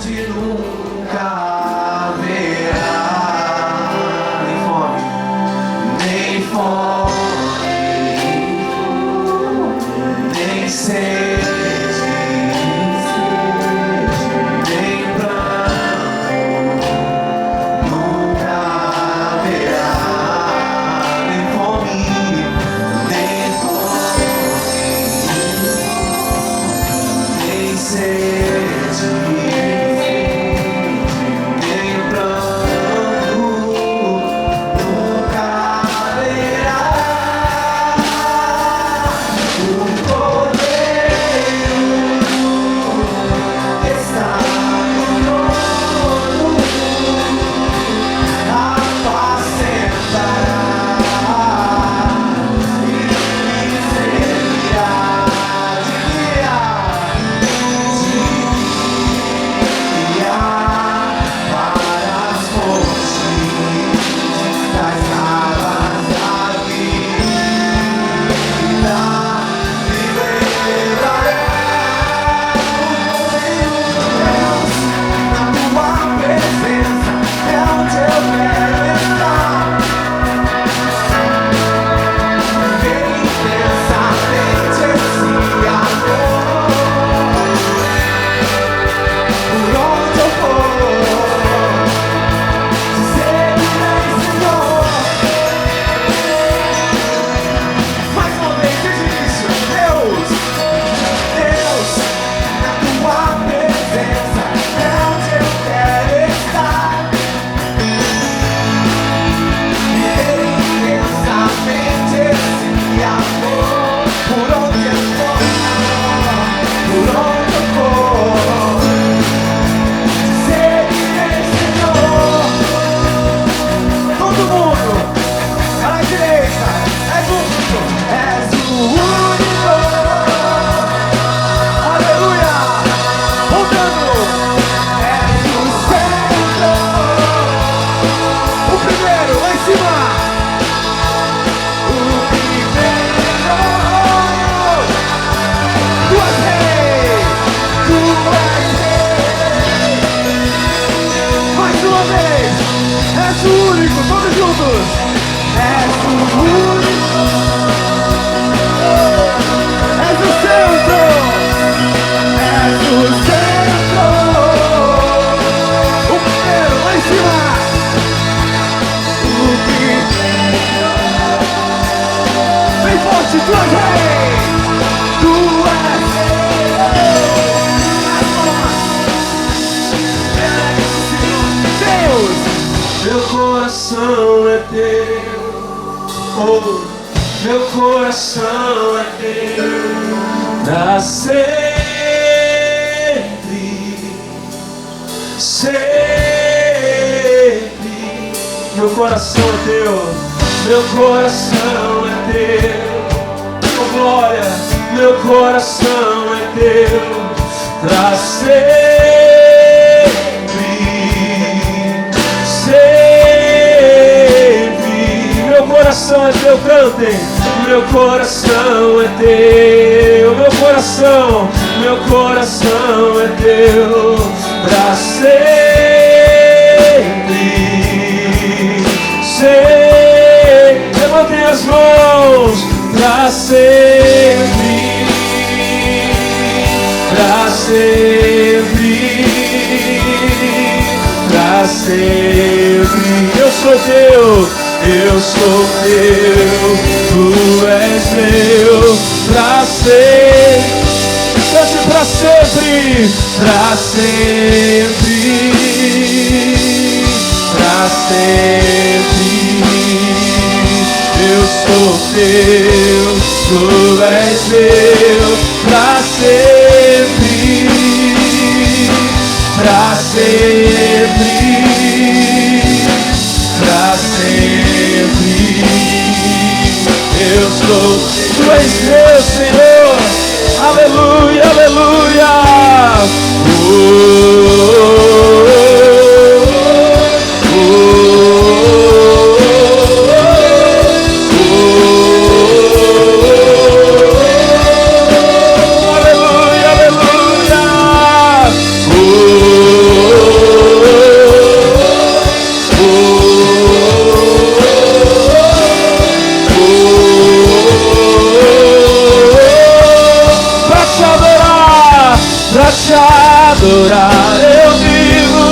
onde nunca haverá nem fome, nem sede, nem pranto, nunca haverá nem fome, nem sede, nem pranto, nunca haverá. O Cordeiro está conosco, apacentará e servirá de guiar para as fontes das águas da vida. Liberará o Deus na tua presença, é onde eu quero estar. Intensamente esse amor, por onde eu for, seguirei, Senhor. Mais uma vez, desde o início, Deus, na tua presença é onde eu quero estar. Intensamente esse amor, por onde eu for, seguirei, Senhor. Todo mundo, à direita, é junto, és o único. Aleluia! Voltando, és o centro. O primeiro, lá em cima. O primeiro. Tu és rei, tu és rei. Mais uma vez, és o único, todos juntos. És o único. És o centro. És o centro. O primeiro, lá em cima. O primeiro. Bem forte, tu és rei. Tu és rei. Deus, meu coração é teu. Oh, meu coração é teu. Pra sempre, sempre. Meu coração é teu. Meu coração é teu. Oh, glória, meu coração é teu. Pra sempre, sempre. Meu coração é teu, cantem. Meu coração é teu. Meu coração é teu. Pra sempre, sempre. Levantem as mãos. Pra sempre, pra sempre, pra sempre. Eu sou teu, tu és meu. Pra sempre, cante pra sempre, pra sempre, pra sempre. Eu sou teu, tu és meu. Pra sempre, pra sempre, pra sempre. Eu sou, tu és meu, Senhor. Aleluia, aleluia. Aleluia, aleluia. adorar, eu vivo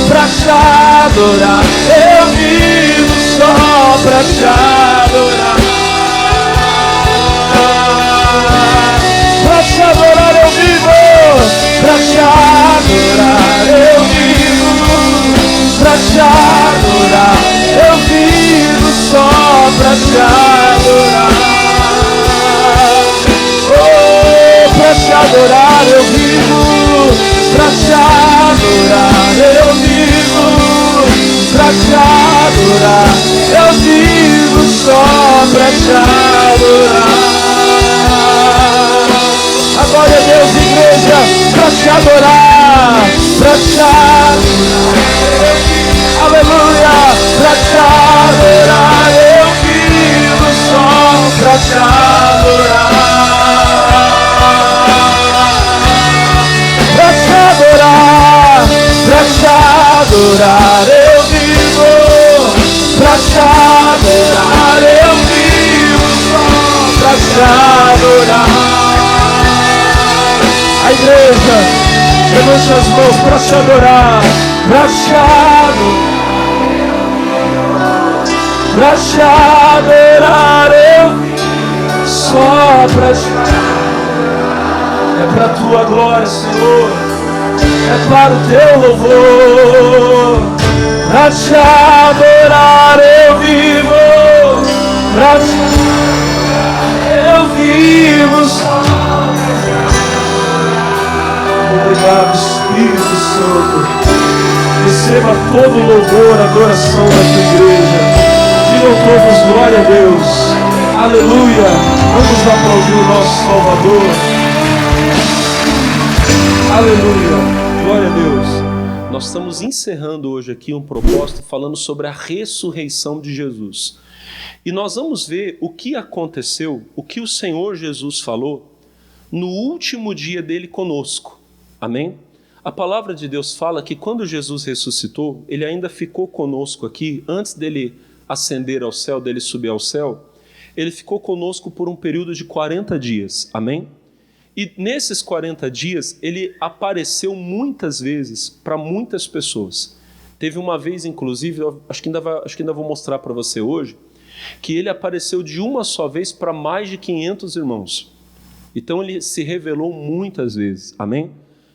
pra te adorar, eu vivo só pra te adorar. Pra te adorar eu vivo, pra te adorar eu vivo, pra te adorar eu vivo só pra te adorar. Pra te adorar eu vivo, pra te adorar eu vivo, pra te adorar eu vivo só pra te adorar. Agora é Deus, igreja, pra te adorar, pra te adorar, aleluia, pra te adorar eu vivo só pra te adorar. Pra te adorar eu vivo, pra te adorar eu vivo só pra te adorar. A igreja, levante as mãos pra te adorar, pra te adorar, pra te adorar eu vivo só pra te adorar. É para a tua glória, Senhor, é para o teu louvor. Para te adorar eu vivo, para te adorar eu vivo só. Obrigado, Espírito Santo. Receba todo o louvor, adoração da tua igreja. Digam todos glória a Deus. Aleluia. Vamos aplaudir o nosso Salvador. Aleluia, glória a Deus. Nós estamos encerrando hoje aqui um propósito falando sobre a ressurreição de Jesus. E nós vamos ver o que aconteceu, o que o Senhor Jesus falou no último dia dele conosco. Amém? A palavra de Deus fala que quando Jesus ressuscitou, ele ainda ficou conosco aqui, antes dele ascender ao céu, dele subir ao céu, ele ficou conosco por um período de 40 dias. Amém? E nesses 40 dias, ele apareceu muitas vezes para muitas pessoas. Teve uma vez, inclusive, acho que ainda vou mostrar para você hoje, que ele apareceu de uma só vez para mais de 500 irmãos. Então ele se revelou muitas vezes. Amém?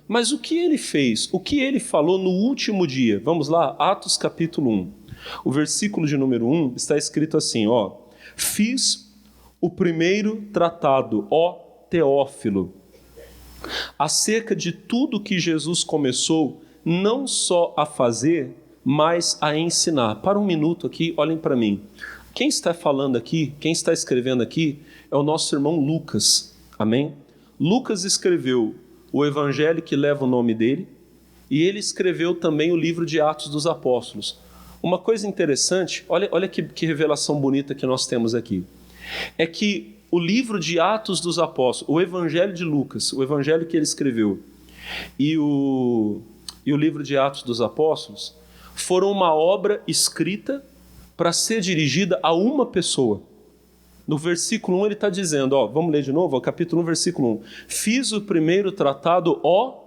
Mas o que ele fez? O que ele falou no último dia? Vamos lá, Atos capítulo 1. O versículo de número 1 está escrito assim, ó. Fiz o primeiro tratado, ó Teófilo, acerca de tudo que Jesus começou, não só a fazer, mas a ensinar. Para um minuto aqui, olhem para mim. Quem está falando aqui, quem está escrevendo aqui, é o nosso irmão Lucas. Amém? Lucas escreveu o evangelho que leva o nome dele, e ele escreveu também o livro de Atos dos Apóstolos. Uma coisa interessante, olha que revelação bonita que nós temos aqui, é que o livro de Atos dos Apóstolos, o evangelho de Lucas, o evangelho que ele escreveu, e o livro de Atos dos Apóstolos, foram uma obra escrita para ser dirigida a uma pessoa. No versículo 1 ele está dizendo, ó, vamos ler de novo, ó, capítulo 1, versículo 1. Fiz o primeiro tratado, ó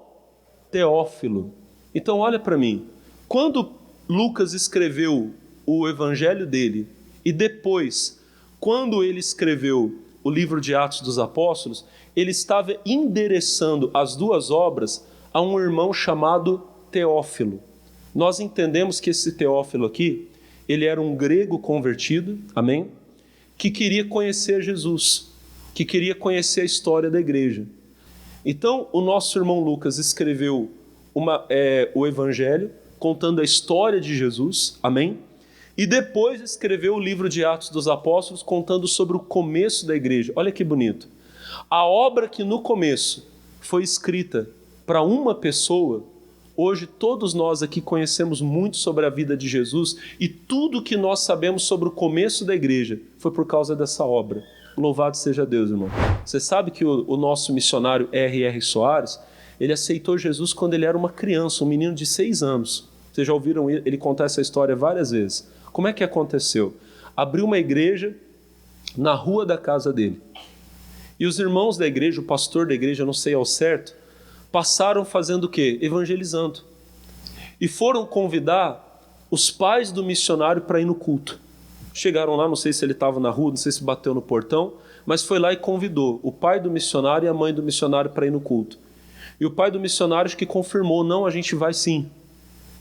Teófilo. Então olha para mim, quando Lucas escreveu o evangelho dele, e depois, quando ele escreveu o livro de Atos dos Apóstolos, ele estava endereçando as duas obras a um irmão chamado Teófilo. Nós entendemos que esse Teófilo aqui, ele era um grego convertido, amém? Que queria conhecer Jesus, que queria conhecer a história da igreja. Então, o nosso irmão Lucas escreveu o evangelho, contando a história de Jesus, amém? E depois escreveu o livro de Atos dos Apóstolos, contando sobre o começo da igreja. Olha que bonito. A obra que no começo foi escrita para uma pessoa, hoje todos nós aqui conhecemos muito sobre a vida de Jesus, e tudo que nós sabemos sobre o começo da igreja foi por causa dessa obra. Louvado seja Deus, irmão. Você sabe que o nosso missionário R.R. Soares, ele aceitou Jesus quando ele era uma criança, um menino de 6 anos. Vocês já ouviram ele contar essa história várias vezes. Como é que aconteceu? Abriu uma igreja na rua da casa dele. E os irmãos da igreja, o pastor da igreja, não sei ao certo, passaram fazendo o quê? Evangelizando. E foram convidar os pais do missionário para ir no culto. Chegaram lá, não sei se ele estava na rua, não sei se bateu no portão, mas foi lá e convidou o pai do missionário e a mãe do missionário para ir no culto. E o pai do missionário acho que confirmou, não, a gente vai sim.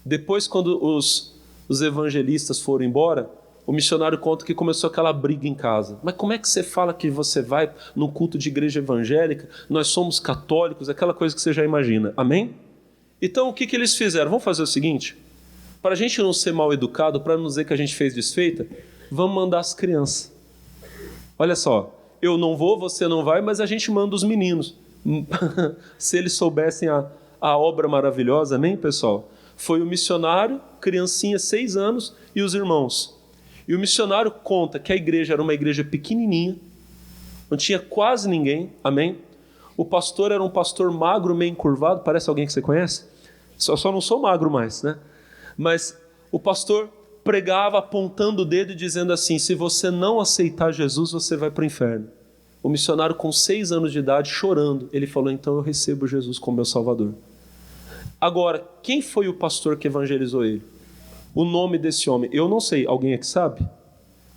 Depois, quando os evangelistas foram embora, o missionário conta que começou aquela briga em casa. Mas como é que você fala que você vai num culto de igreja evangélica? Nós somos católicos, aquela coisa que você já imagina. Amém? Então, o que eles fizeram? Vamos fazer o seguinte, para a gente não ser mal educado, para não dizer que a gente fez desfeita, vamos mandar as crianças. Olha só, eu não vou, você não vai, mas a gente manda os meninos. Se eles soubessem a obra maravilhosa, amém, pessoal? Foi o missionário, criancinha, 6 anos, e os irmãos. E o missionário conta que a igreja era uma igreja pequenininha, não tinha quase ninguém, amém? O pastor era um pastor magro, meio encurvado, parece alguém que você conhece? Só não sou magro mais, né? Mas o pastor pregava apontando o dedo e dizendo assim, se você não aceitar Jesus, você vai para o inferno. O missionário com 6 anos de idade, chorando, ele falou, então eu recebo Jesus como meu Salvador. Agora, quem foi o pastor que evangelizou ele? O nome desse homem, eu não sei, alguém aqui sabe?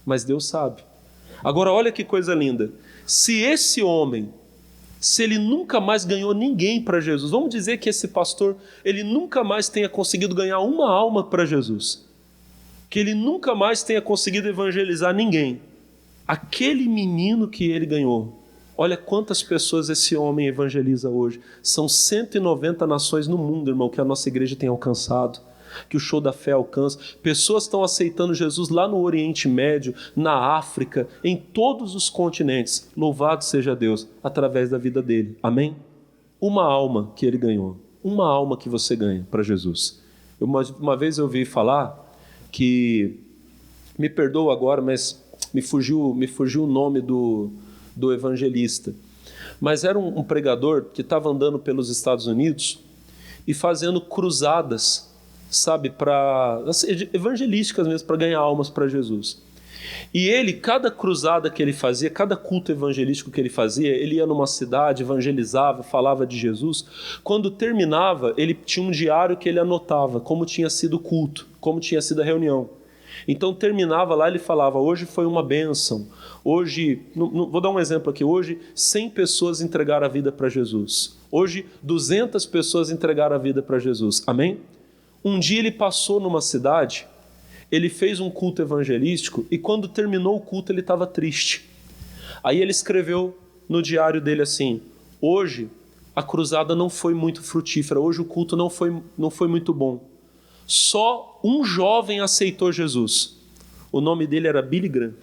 Mas Deus sabe. Agora, olha que coisa linda. Se esse homem, se ele nunca mais ganhou ninguém para Jesus, vamos dizer que esse pastor, ele nunca mais tenha conseguido ganhar uma alma para Jesus, que ele nunca mais tenha conseguido evangelizar ninguém, aquele menino que ele ganhou, olha quantas pessoas esse homem evangeliza hoje. São 190 nações no mundo, irmão, que a nossa igreja tem alcançado, que o Show da Fé alcança. Pessoas estão aceitando Jesus lá no Oriente Médio, na África, em todos os continentes. Louvado seja Deus, através da vida dele. Amém? Uma alma que ele ganhou, uma alma que você ganha para Jesus. Uma vez eu ouvi falar que, me perdoa agora, mas me fugiu o nome do evangelista, mas era um pregador que estava andando pelos Estados Unidos e fazendo cruzadas, sabe, evangelísticas mesmo, para ganhar almas para Jesus. E ele, cada cruzada que ele fazia, cada culto evangelístico que ele fazia, ele ia numa cidade, evangelizava, falava de Jesus. Quando terminava, ele tinha um diário que ele anotava como tinha sido o culto, como tinha sido a reunião. Então terminava lá, ele falava, hoje foi uma bênção, hoje, vou dar um exemplo aqui, hoje 100 pessoas entregaram a vida para Jesus, hoje 200 pessoas entregaram a vida para Jesus, amém? Um dia ele passou numa cidade, ele fez um culto evangelístico e quando terminou o culto ele estava triste. Aí ele escreveu no diário dele assim, hoje a cruzada não foi muito frutífera, hoje o culto não foi muito bom. Só um jovem aceitou Jesus. O nome dele era Billy Graham.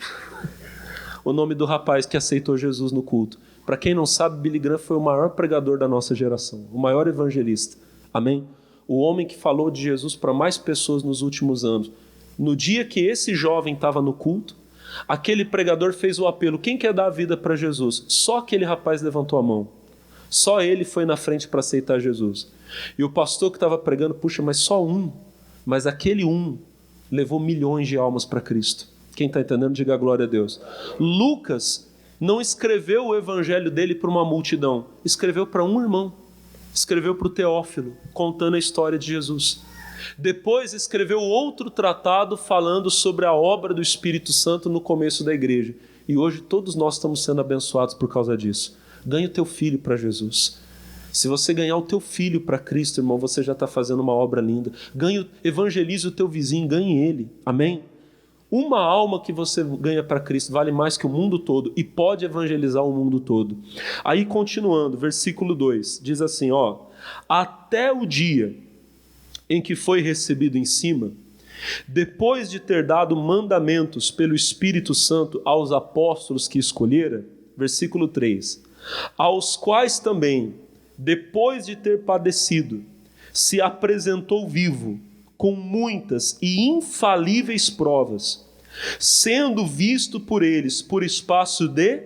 O nome do rapaz que aceitou Jesus no culto. Para quem não sabe, Billy Graham foi o maior pregador da nossa geração, o maior evangelista. Amém? O homem que falou de Jesus para mais pessoas nos últimos anos. No dia que esse jovem estava no culto, aquele pregador fez o apelo, quem quer dar a vida para Jesus? Só aquele rapaz levantou a mão. Só ele foi na frente para aceitar Jesus. E o pastor que estava pregando, puxa, mas só um. Mas aquele um levou milhões de almas para Cristo. Quem está entendendo, diga glória a Deus. Lucas não escreveu o evangelho dele para uma multidão, escreveu para um irmão, escreveu para o Teófilo, contando a história de Jesus. Depois escreveu outro tratado falando sobre a obra do Espírito Santo no começo da igreja. E hoje todos nós estamos sendo abençoados por causa disso. Ganhe o teu filho para Jesus. Se você ganhar o teu filho para Cristo, irmão, você já está fazendo uma obra linda. Evangelize o teu vizinho, ganhe ele. Amém? Uma alma que você ganha para Cristo vale mais que o mundo todo e pode evangelizar o mundo todo. Aí continuando, versículo 2, diz assim, até o dia em que foi recebido em cima, depois de ter dado mandamentos pelo Espírito Santo aos apóstolos que escolhera, versículo 3, aos quais também, depois de ter padecido, se apresentou vivo, com muitas e infalíveis provas, sendo visto por eles por espaço de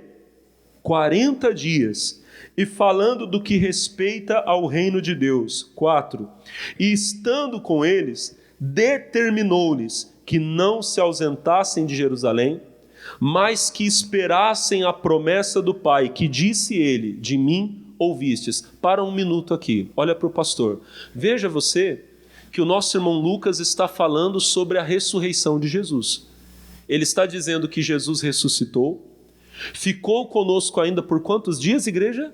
40 dias, e falando do que respeita ao reino de Deus. 4. E estando com eles, determinou-lhes que não se ausentassem de Jerusalém, mas que esperassem a promessa do Pai, que disse ele, de mim ouvistes. Para um minuto aqui, olha para o pastor. Veja você que o nosso irmão Lucas está falando sobre a ressurreição de Jesus. Ele está dizendo que Jesus ressuscitou, ficou conosco ainda por quantos dias, igreja?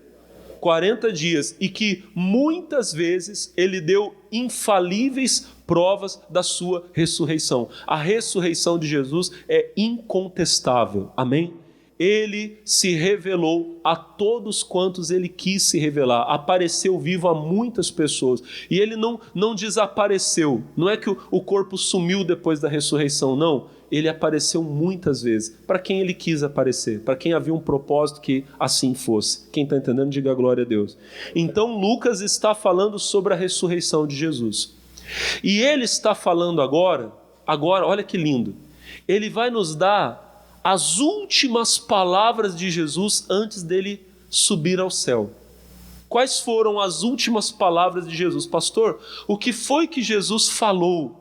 40 dias, e que muitas vezes ele deu infalíveis provas da sua ressurreição. A ressurreição de Jesus é incontestável, amém? Ele se revelou a todos quantos ele quis se revelar, apareceu vivo a muitas pessoas, e ele não desapareceu, não é que o corpo sumiu depois da ressurreição, não, ele apareceu muitas vezes, para quem ele quis aparecer, para quem havia um propósito que assim fosse. Quem está entendendo, diga glória a Deus. Então Lucas está falando sobre a ressurreição de Jesus, e ele está falando agora, olha que lindo, ele vai nos dar as últimas palavras de Jesus antes dele subir ao céu. Quais foram as últimas palavras de Jesus? Pastor, o que foi que Jesus falou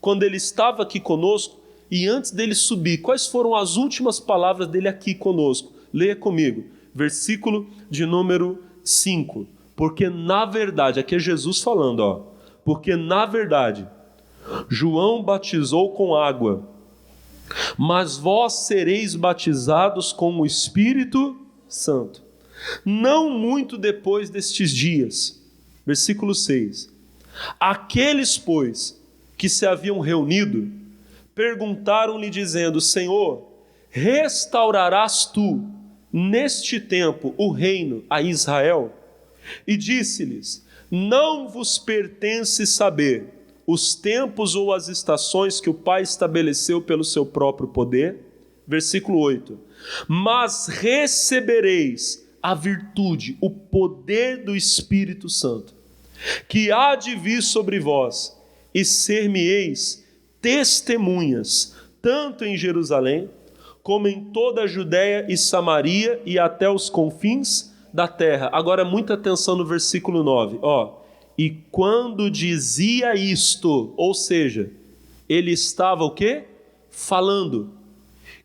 quando ele estava aqui conosco e antes dele subir? Quais foram as últimas palavras dele aqui conosco? Leia comigo, versículo de número 5. Porque na verdade, aqui é Jesus falando, porque na verdade, João batizou com água, mas vós sereis batizados com o Espírito Santo, não muito depois destes dias. Versículo 6. Aqueles, pois, que se haviam reunido, perguntaram-lhe dizendo: Senhor, restaurarás tu neste tempo o reino a Israel? E disse-lhes: não vos pertence saber os tempos ou as estações que o Pai estabeleceu pelo seu próprio poder. Versículo 8. Mas recebereis a virtude, o poder do Espírito Santo, que há de vir sobre vós, e ser-me-eis testemunhas, tanto em Jerusalém, como em toda a Judéia e Samaria, e até os confins da terra. Agora muita atenção no versículo 9, E quando dizia isto, ou seja, ele estava o quê? Falando.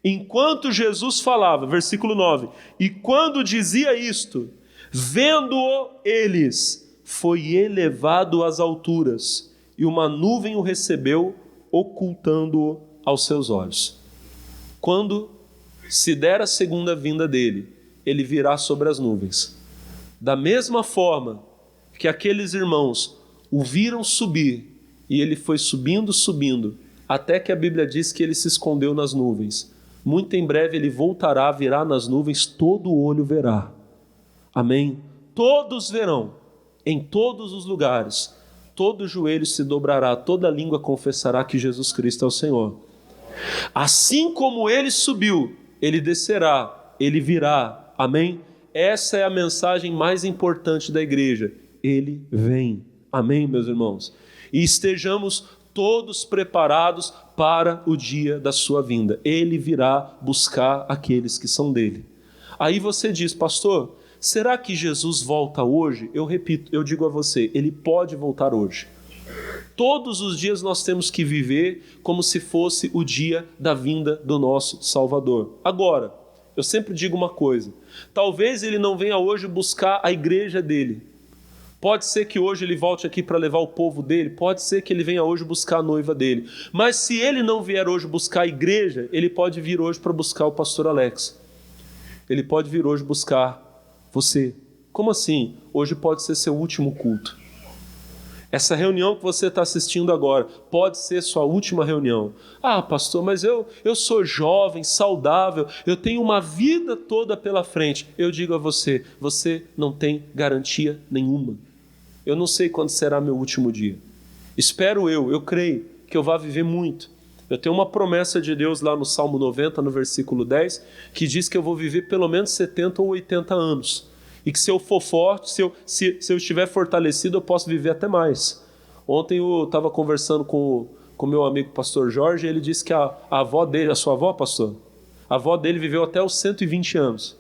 Enquanto Jesus falava, versículo 9, e quando dizia isto, vendo-o eles, foi elevado às alturas, e uma nuvem o recebeu, ocultando-o aos seus olhos. Quando se der a segunda vinda dele, ele virá sobre as nuvens. Da mesma forma que aqueles irmãos o viram subir, e ele foi subindo, até que a Bíblia diz que ele se escondeu nas nuvens. Muito em breve ele voltará, virá nas nuvens, todo olho verá. Amém? Todos verão, em todos os lugares, todo joelho se dobrará, toda língua confessará que Jesus Cristo é o Senhor. Assim como ele subiu, ele descerá, ele virá. Amém? Essa é a mensagem mais importante da igreja. Ele vem. Amém, meus irmãos? E estejamos todos preparados para o dia da sua vinda. Ele virá buscar aqueles que são dele. Aí você diz: pastor, será que Jesus volta hoje? Eu repito, eu digo a você, ele pode voltar hoje. Todos os dias nós temos que viver como se fosse o dia da vinda do nosso Salvador. Agora, eu sempre digo uma coisa: talvez ele não venha hoje buscar a igreja dele. Pode ser que hoje ele volte aqui para levar o povo dele, pode ser que ele venha hoje buscar a noiva dele. Mas se ele não vier hoje buscar a igreja, ele pode vir hoje para buscar o pastor Alex. Ele pode vir hoje buscar você. Como assim? Hoje pode ser seu último culto. Essa reunião que você está assistindo agora pode ser sua última reunião. Ah, pastor, mas eu sou jovem, saudável, eu tenho uma vida toda pela frente. Eu digo a você, você não tem garantia nenhuma. Eu não sei quando será meu último dia. Espero eu creio que eu vá viver muito. Eu tenho uma promessa de Deus lá no Salmo 90, no versículo 10, que diz que eu vou viver pelo menos 70 ou 80 anos. E que se eu for forte, se eu estiver fortalecido, eu posso viver até mais. Ontem eu estava conversando com meu amigo pastor Jorge, e ele disse que a avó dele, a sua avó, pastor? A avó dele viveu até os 120 anos.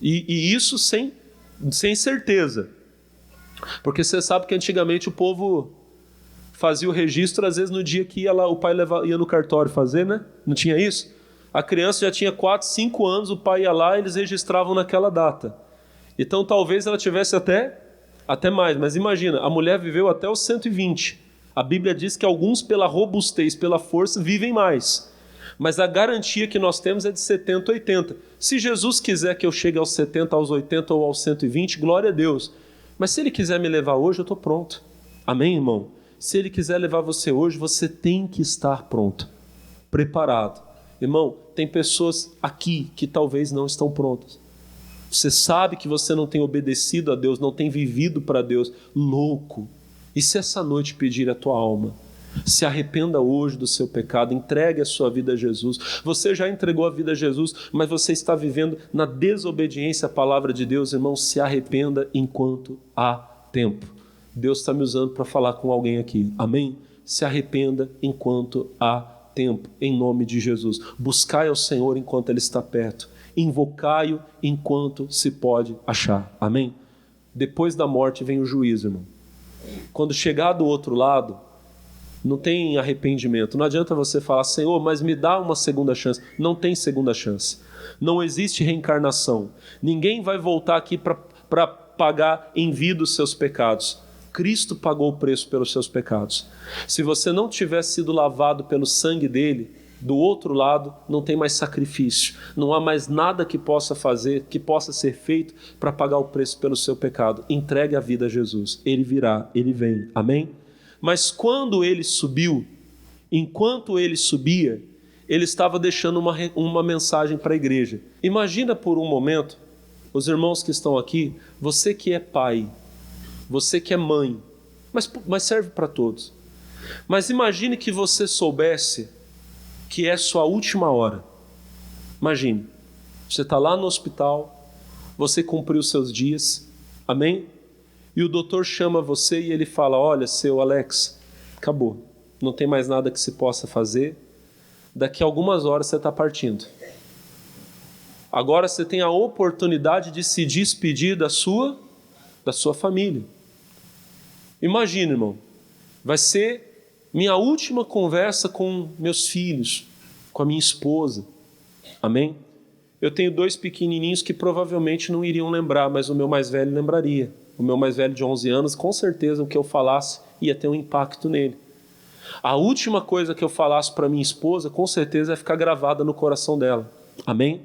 E isso sem certeza. Porque você sabe que antigamente o povo fazia o registro, às vezes no dia que ia lá, o pai ia no cartório fazer, né? Não tinha isso? A criança já tinha 4, 5 anos, o pai ia lá e eles registravam naquela data. Então talvez ela tivesse até mais, mas imagina, a mulher viveu até os 120. A Bíblia diz que alguns pela robustez, pela força, vivem mais. Mas a garantia que nós temos é de 70, 80. Se Jesus quiser que eu chegue aos 70, aos 80 ou aos 120, glória a Deus. Mas se Ele quiser me levar hoje, eu estou pronto. Amém, irmão? Se Ele quiser levar você hoje, você tem que estar pronto, preparado. Irmão, tem pessoas aqui que talvez não estão prontas. Você sabe que você não tem obedecido a Deus, não tem vivido para Deus. Louco! E se essa noite pedir a tua alma? Se arrependa hoje do seu pecado, entregue a sua vida a Jesus. Você já entregou a vida a Jesus, mas você está vivendo na desobediência à palavra de Deus. Irmão, se arrependa enquanto há tempo. Deus está me usando para falar com alguém aqui. Amém? Se arrependa enquanto há tempo, em nome de Jesus. Buscai ao Senhor enquanto Ele está perto. Invocai-o enquanto se pode achar. Amém? Depois da morte vem o juízo, irmão. Quando chegar do outro lado, não tem arrependimento. Não adianta você falar, Senhor, mas me dá uma segunda chance. Não tem segunda chance. Não existe reencarnação. Ninguém vai voltar aqui para pagar em vida os seus pecados. Cristo pagou o preço pelos seus pecados. Se você não tiver sido lavado pelo sangue dele, do outro lado não tem mais sacrifício. Não há mais nada que possa fazer, que possa ser feito para pagar o preço pelo seu pecado. Entregue a vida a Jesus. Ele virá, ele vem. Amém? Mas quando ele subiu, enquanto ele subia, ele estava deixando uma mensagem para a igreja. Imagina por um momento, os irmãos que estão aqui, você que é pai, você que é mãe, mas serve para todos. Mas imagine que você soubesse que é sua última hora. Imagine, você está lá no hospital, você cumpriu seus dias, amém? E o doutor chama você e ele fala, olha, seu Alex, acabou, não tem mais nada que se possa fazer, daqui a algumas horas você está partindo. Agora você tem a oportunidade de se despedir da sua família. Imagina, irmão, vai ser minha última conversa com meus filhos, com a minha esposa, amém? Eu tenho 2 pequenininhos que provavelmente não iriam lembrar, mas o meu mais velho lembraria. O meu mais velho de 11 anos, com certeza o que eu falasse ia ter um impacto nele. A última coisa que eu falasse para minha esposa, com certeza ia ficar gravada no coração dela. Amém?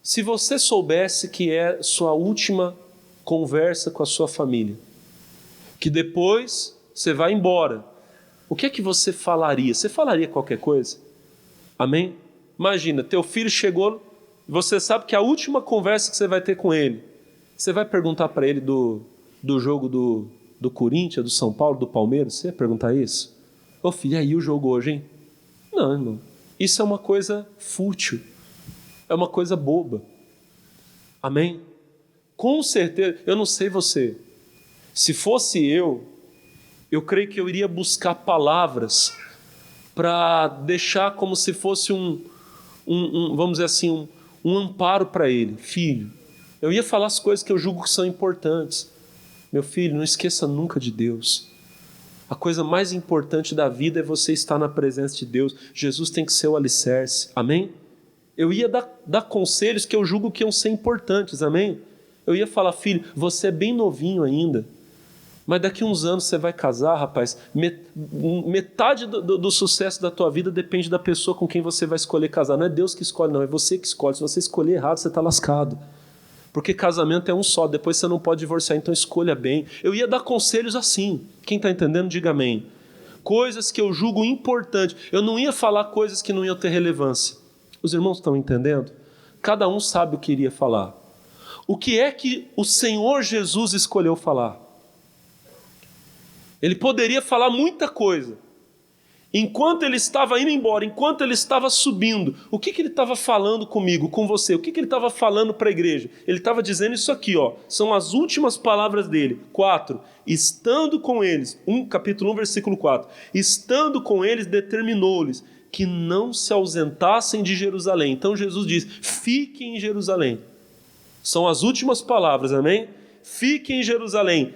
Se você soubesse que é sua última conversa com a sua família, que depois você vai embora, o que é que você falaria? Você falaria qualquer coisa? Amém? Imagina, teu filho chegou, você sabe que a última conversa que você vai ter com ele, você vai perguntar para ele do jogo do Corinthians, do São Paulo, do Palmeiras? Você ia perguntar isso? Ô filho, e aí o jogo hoje, hein? Não, irmão. Isso é uma coisa fútil. É uma coisa boba. Amém? Com certeza, eu não sei você. Se fosse eu creio que eu iria buscar palavras para deixar como se fosse vamos dizer assim, um amparo para ele. Filho, eu ia falar as coisas que eu julgo que são importantes. Meu filho, não esqueça nunca de Deus. A coisa mais importante da vida é você estar na presença de Deus. Jesus tem que ser o alicerce. Amém? Eu ia dar conselhos que eu julgo que iam ser importantes. Amém? Eu ia falar, filho, você é bem novinho ainda, mas daqui a uns anos você vai casar, rapaz. Metade do sucesso da tua vida depende da pessoa com quem você vai escolher casar. Não é Deus que escolhe, não. É você que escolhe. Se você escolher errado, você está lascado. Porque casamento é um só, depois você não pode divorciar, então escolha bem. Eu ia dar conselhos assim. Quem está entendendo, diga amém. Coisas que eu julgo importantes. Eu não ia falar coisas que não iam ter relevância. Os irmãos estão entendendo? Cada um sabe o que iria falar. O que é que o Senhor Jesus escolheu falar? Ele poderia falar muita coisa. Enquanto ele estava indo embora, enquanto ele estava subindo, o que ele estava falando comigo, com você? O que ele estava falando para a igreja? Ele estava dizendo isso aqui, ó, são as últimas palavras dele. 4. Estando com eles, capítulo 1, versículo 4. Estando com eles, determinou-lhes que não se ausentassem de Jerusalém. Então Jesus diz, fiquem em Jerusalém. São as últimas palavras, amém? Fiquem em Jerusalém.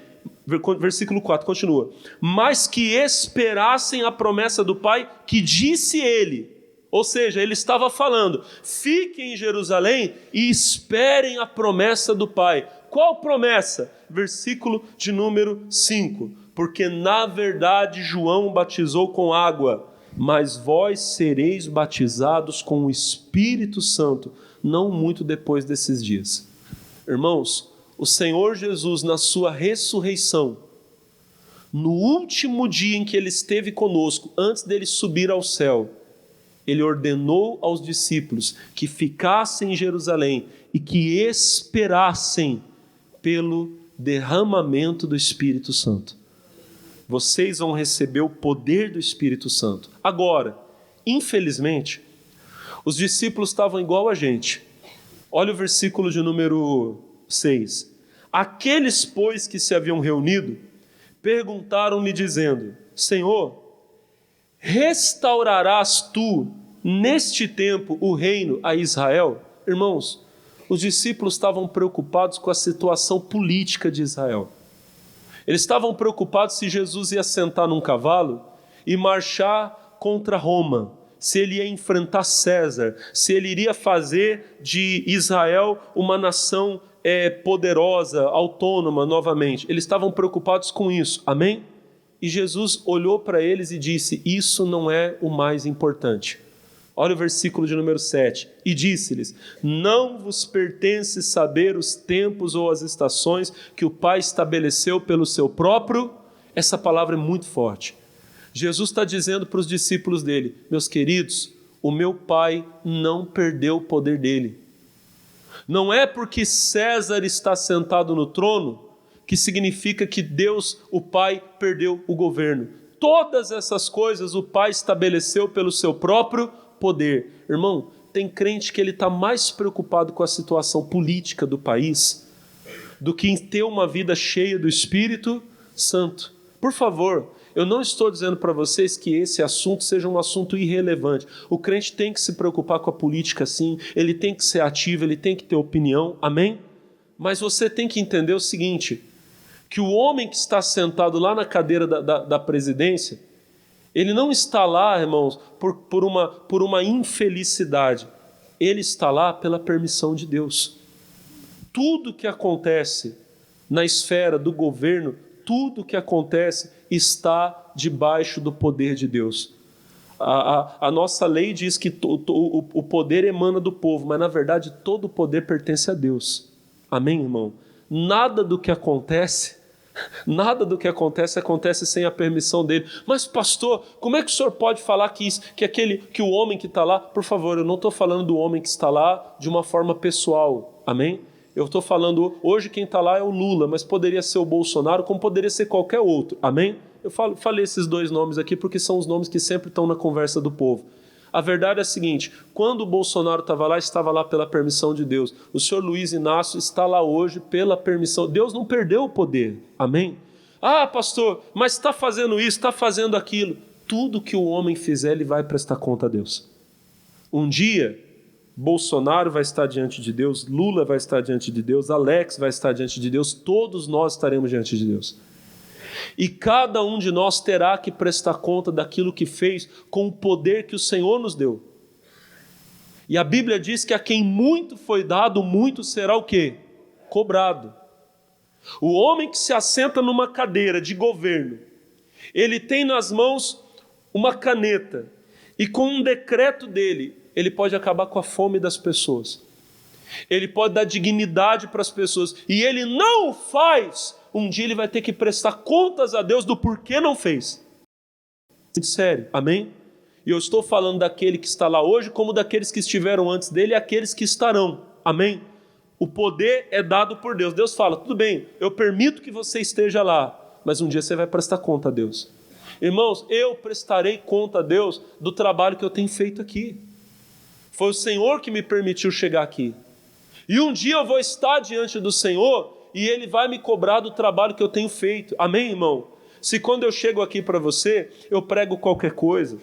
Versículo 4, continua. Mas que esperassem a promessa do Pai que disse ele. Ou seja, ele estava falando, fiquem em Jerusalém e esperem a promessa do Pai. Qual promessa? Versículo de número 5. Porque na verdade João batizou com água, mas vós sereis batizados com o Espírito Santo, não muito depois desses dias. Irmãos, o Senhor Jesus, na sua ressurreição, no último dia em que ele esteve conosco, antes dele subir ao céu, ele ordenou aos discípulos que ficassem em Jerusalém e que esperassem pelo derramamento do Espírito Santo. Vocês vão receber o poder do Espírito Santo. Agora, infelizmente, os discípulos estavam igual a gente. Olha o versículo de número 6. Aqueles, pois, que se haviam reunido, perguntaram-lhe dizendo: Senhor, restaurarás tu neste tempo o reino a Israel? Irmãos, os discípulos estavam preocupados com a situação política de Israel. Eles estavam preocupados se Jesus ia sentar num cavalo e marchar contra Roma, se ele ia enfrentar César, se ele iria fazer de Israel uma nação poderosa, autônoma novamente. Eles estavam preocupados com isso, amém? E Jesus olhou para eles e disse: isso não é o mais importante. Olha o versículo de número 7. E disse-lhes: não vos pertence saber os tempos ou as estações que o Pai estabeleceu pelo seu próprio... Essa palavra é muito forte. Jesus está dizendo para os discípulos dele: meus queridos, o meu Pai não perdeu o poder dele. Não é porque César está sentado no trono que significa que Deus, o Pai, perdeu o governo. Todas essas coisas o Pai estabeleceu pelo seu próprio poder. Irmão, tem crente que ele está mais preocupado com a situação política do país do que em ter uma vida cheia do Espírito Santo. Por favor, eu não estou dizendo para vocês que esse assunto seja um assunto irrelevante. O crente tem que se preocupar com a política, sim. Ele tem que ser ativo, ele tem que ter opinião, amém? Mas você tem que entender o seguinte, que o homem que está sentado lá na cadeira da presidência, ele não está lá, irmãos, por uma infelicidade. Ele está lá pela permissão de Deus. Tudo que acontece na esfera do governo, tudo que acontece está debaixo do poder de Deus. A nossa lei diz que o poder emana do povo, mas na verdade todo o poder pertence a Deus. Amém, irmão? Nada do que acontece acontece sem a permissão dele. Mas pastor, como é que o senhor pode falar que o homem que está lá... Por favor, eu não estou falando do homem que está lá de uma forma pessoal, amém? Eu estou falando, hoje quem está lá é o Lula, mas poderia ser o Bolsonaro, como poderia ser qualquer outro, amém? Eu falei esses dois nomes aqui porque são os nomes que sempre estão na conversa do povo. A verdade é a seguinte: quando o Bolsonaro estava lá pela permissão de Deus. O senhor Luiz Inácio está lá hoje pela permissão. Deus não perdeu o poder, amém? Ah, pastor, mas está fazendo isso, está fazendo aquilo. Tudo que o homem fizer, ele vai prestar conta a Deus. Um dia, Bolsonaro vai estar diante de Deus, Lula vai estar diante de Deus, Alex vai estar diante de Deus, todos nós estaremos diante de Deus. E cada um de nós terá que prestar conta daquilo que fez com o poder que o Senhor nos deu. E a Bíblia diz que a quem muito foi dado, muito será o quê? Cobrado. O homem que se assenta numa cadeira de governo, ele tem nas mãos uma caneta, e com um decreto dele, ele pode acabar com a fome das pessoas. Ele pode dar dignidade para as pessoas. E ele não o faz. Um dia ele vai ter que prestar contas a Deus do porquê não fez. Sério, amém? E eu estou falando daquele que está lá hoje, como daqueles que estiveram antes dele e aqueles que estarão. Amém? O poder é dado por Deus. Deus fala: tudo bem, eu permito que você esteja lá, mas um dia você vai prestar conta a Deus. Irmãos, eu prestarei conta a Deus do trabalho que eu tenho feito aqui. Foi o Senhor que me permitiu chegar aqui. E um dia eu vou estar diante do Senhor e Ele vai me cobrar do trabalho que eu tenho feito. Amém, irmão? Se quando eu chego aqui para você, eu prego qualquer coisa,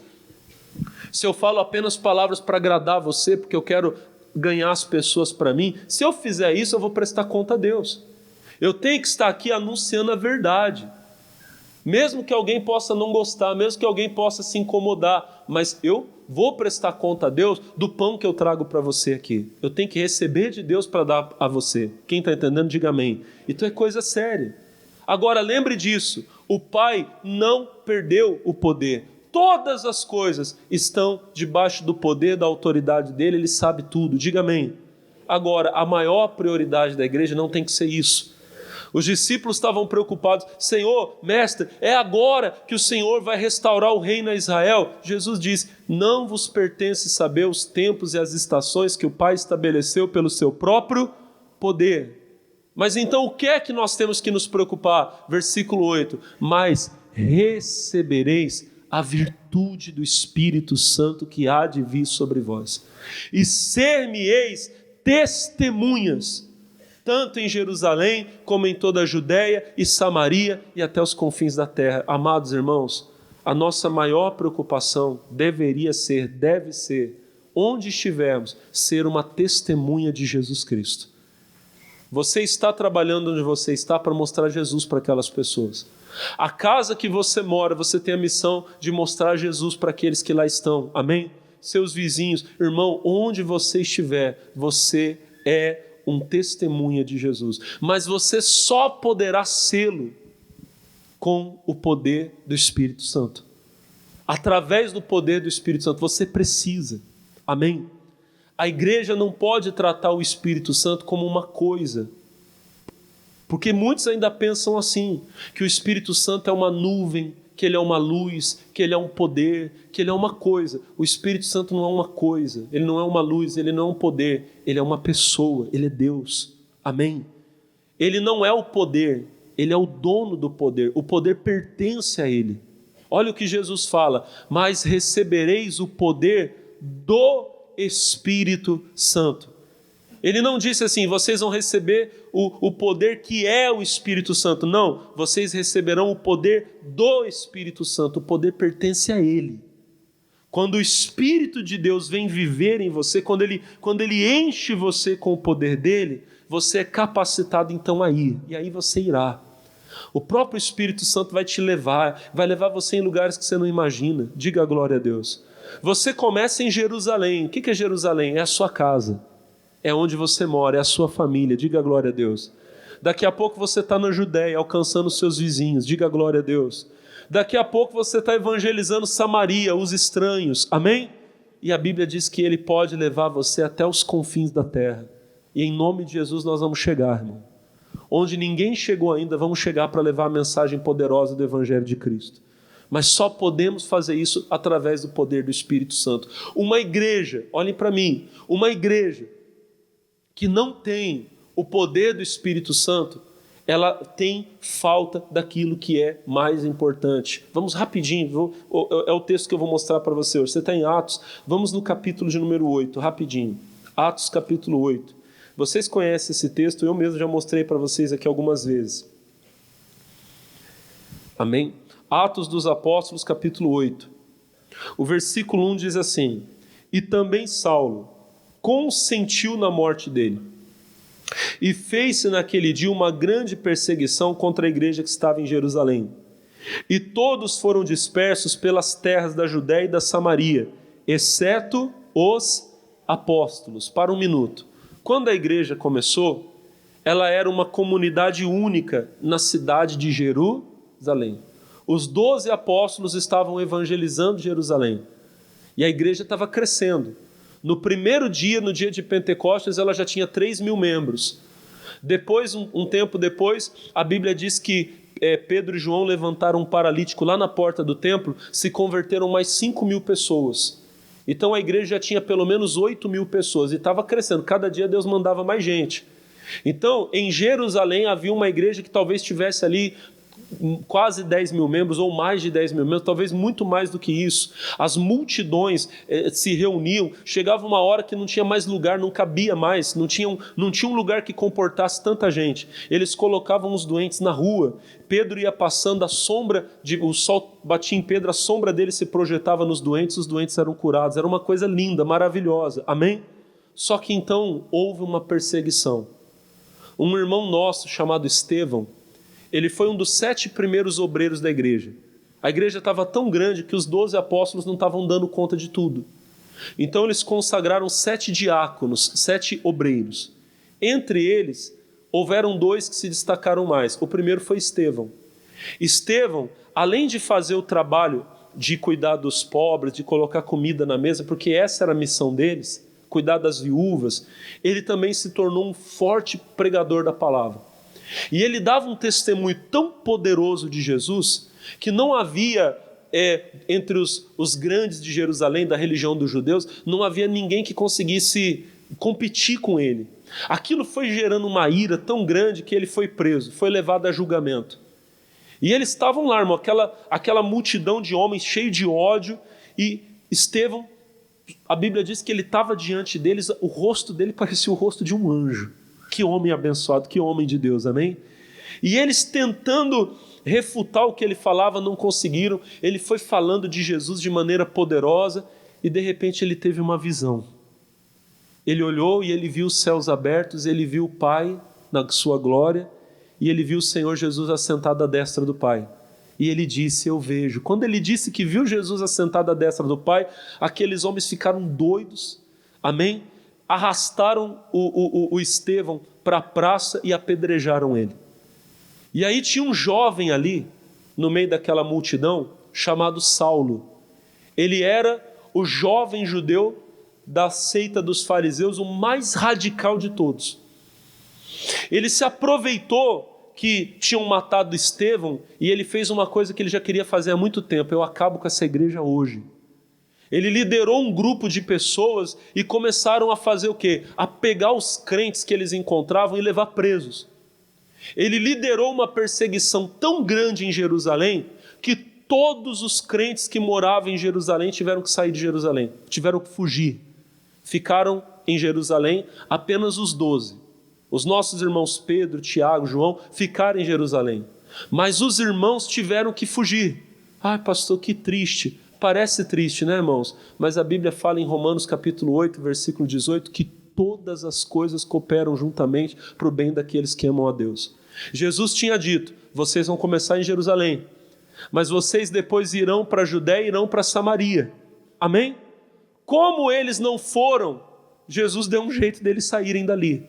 se eu falo apenas palavras para agradar você, porque eu quero ganhar as pessoas para mim, se eu fizer isso, eu vou prestar conta a Deus. Eu tenho que estar aqui anunciando a verdade. Mesmo que alguém possa não gostar, mesmo que alguém possa se incomodar, mas eu vou prestar conta a Deus do pão que eu trago para você aqui. Eu tenho que receber de Deus para dar a você. Quem está entendendo, diga amém. Então é coisa séria. Agora lembre disso, o Pai não perdeu o poder. Todas as coisas estão debaixo do poder, da autoridade dele, ele sabe tudo, diga amém. Agora, a maior prioridade da igreja não tem que ser isso. Os discípulos estavam preocupados, Senhor, mestre, é agora que o Senhor vai restaurar o reino a Israel? Jesus diz, não vos pertence saber os tempos e as estações que o Pai estabeleceu pelo seu próprio poder. Mas então o que é que nós temos que nos preocupar? Versículo 8, mas recebereis a virtude do Espírito Santo que há de vir sobre vós, e ser-me-eis testemunhas, tanto em Jerusalém, como em toda a Judéia e Samaria e até os confins da terra. Amados irmãos, a nossa maior preocupação deveria ser, deve ser, onde estivermos, ser uma testemunha de Jesus Cristo. Você está trabalhando onde você está para mostrar Jesus para aquelas pessoas. A casa que você mora, você tem a missão de mostrar Jesus para aqueles que lá estão. Amém? Seus vizinhos, irmão, onde você estiver, você é um testemunha de Jesus. Mas você só poderá sê-lo com o poder do Espírito Santo. Através do poder do Espírito Santo, você precisa. Amém? A igreja não pode tratar o Espírito Santo como uma coisa. Porque muitos ainda pensam assim, que o Espírito Santo é uma nuvem, que ele é uma luz, que ele é um poder, que ele é uma coisa. O Espírito Santo não é uma coisa, ele não é uma luz, ele não é um poder, ele é uma pessoa, ele é Deus. Amém? Ele não é o poder, ele é o dono do poder, o poder pertence a ele. Olha o que Jesus fala, mas recebereis o poder do Espírito Santo. Ele não disse assim, vocês vão receber o poder que é o Espírito Santo. Não, vocês receberão o poder do Espírito Santo. O poder pertence a Ele. Quando o Espírito de Deus vem viver em você, quando ele enche você com o poder dele, você é capacitado então a ir. E aí você irá. O próprio Espírito Santo vai te levar, vai levar você em lugares que você não imagina. Diga a glória a Deus. Você começa em Jerusalém. O que é Jerusalém? É a sua casa. É onde você mora, é a sua família, diga a glória a Deus. Daqui a pouco você está na Judéia, alcançando os seus vizinhos, diga a glória a Deus. Daqui a pouco você está evangelizando Samaria, os estranhos, amém? E a Bíblia diz que Ele pode levar você até os confins da terra. E em nome de Jesus nós vamos chegar, irmão. Onde ninguém chegou ainda, vamos chegar para levar a mensagem poderosa do Evangelho de Cristo. Mas só podemos fazer isso através do poder do Espírito Santo. Uma igreja, olhem para mim, uma igreja que não tem o poder do Espírito Santo, ela tem falta daquilo que é mais importante. Vamos rapidinho, é o texto que eu vou mostrar para você hoje. Você está em Atos, vamos no capítulo de número 8, rapidinho. Atos capítulo 8. Vocês conhecem esse texto, eu mesmo já mostrei para vocês aqui algumas vezes. Amém? Atos dos Apóstolos capítulo 8. O versículo 1 diz assim, e também Saulo consentiu na morte dele. E fez-se naquele dia uma grande perseguição contra a igreja que estava em Jerusalém. E todos foram dispersos pelas terras da Judéia e da Samaria, exceto os apóstolos. Para um minuto. Quando a igreja começou, ela era uma comunidade única na cidade de Jerusalém. Os 12 apóstolos estavam evangelizando Jerusalém. E a igreja estava crescendo. No primeiro dia, no dia de Pentecostes, ela já tinha 3.000 membros. Depois, um tempo depois, a Bíblia diz que Pedro e João levantaram um paralítico lá na porta do templo, se converteram mais 5.000 pessoas. Então a igreja já tinha pelo menos 8.000 pessoas e estava crescendo. Cada dia Deus mandava mais gente. Então, em Jerusalém havia uma igreja que talvez tivesse ali quase 10.000 membros ou mais de 10.000 membros, talvez muito mais do que isso. As multidões se reuniam, chegava uma hora que não tinha mais lugar, não cabia mais, não tinha um lugar que comportasse tanta gente. Eles colocavam os doentes na rua, Pedro ia passando, o sol batia em Pedro, a sombra dele se projetava nos doentes, os doentes eram curados, era uma coisa linda, maravilhosa, amém? Só que então houve uma perseguição. Um irmão nosso chamado Estevão, ele foi um dos 7 primeiros obreiros da igreja. A igreja estava tão grande que os 12 apóstolos não estavam dando conta de tudo. Então eles consagraram 7 diáconos, 7 obreiros. Entre eles, houveram 2 que se destacaram mais. O primeiro foi Estevão. Estevão, além de fazer o trabalho de cuidar dos pobres, de colocar comida na mesa, porque essa era a missão deles, cuidar das viúvas, ele também se tornou um forte pregador da palavra. E ele dava um testemunho tão poderoso de Jesus, que não havia, entre os grandes de Jerusalém, da religião dos judeus, não havia ninguém que conseguisse competir com ele. Aquilo foi gerando uma ira tão grande que ele foi preso, foi levado a julgamento. E eles estavam lá, irmão, aquela multidão de homens cheio de ódio, e Estevão, a Bíblia diz que ele estava diante deles, o rosto dele parecia o rosto de um anjo. Que homem abençoado, que homem de Deus, amém? E eles tentando refutar o que ele falava, não conseguiram. Ele foi falando de Jesus de maneira poderosa, e de repente ele teve uma visão. Ele olhou e ele viu os céus abertos, ele viu o Pai na sua glória, e ele viu o Senhor Jesus assentado à destra do Pai. E ele disse, eu vejo. Quando ele disse que viu Jesus assentado à destra do Pai, aqueles homens ficaram doidos, amém? Arrastaram o Estevão para a praça e apedrejaram ele. E aí tinha um jovem ali, no meio daquela multidão, chamado Saulo. Ele era o jovem judeu da seita dos fariseus, o mais radical de todos. Ele se aproveitou que tinham matado Estevão e ele fez uma coisa que ele já queria fazer há muito tempo: eu acabo com essa igreja hoje. Ele liderou um grupo de pessoas e começaram a fazer o quê? A pegar os crentes que eles encontravam e levar presos. Ele liderou uma perseguição tão grande em Jerusalém que todos os crentes que moravam em Jerusalém tiveram que sair de Jerusalém, tiveram que fugir. Ficaram em Jerusalém apenas os 12. Os nossos irmãos Pedro, Tiago, João ficaram em Jerusalém. Mas os irmãos tiveram que fugir. Ai, pastor, que triste. Parece triste, né, irmãos? Mas a Bíblia fala em Romanos capítulo 8, versículo 18, que todas as coisas cooperam juntamente para o bem daqueles que amam a Deus. Jesus tinha dito, vocês vão começar em Jerusalém, mas vocês depois irão para a Judéia e irão para Samaria. Amém? Como eles não foram, Jesus deu um jeito deles saírem dali.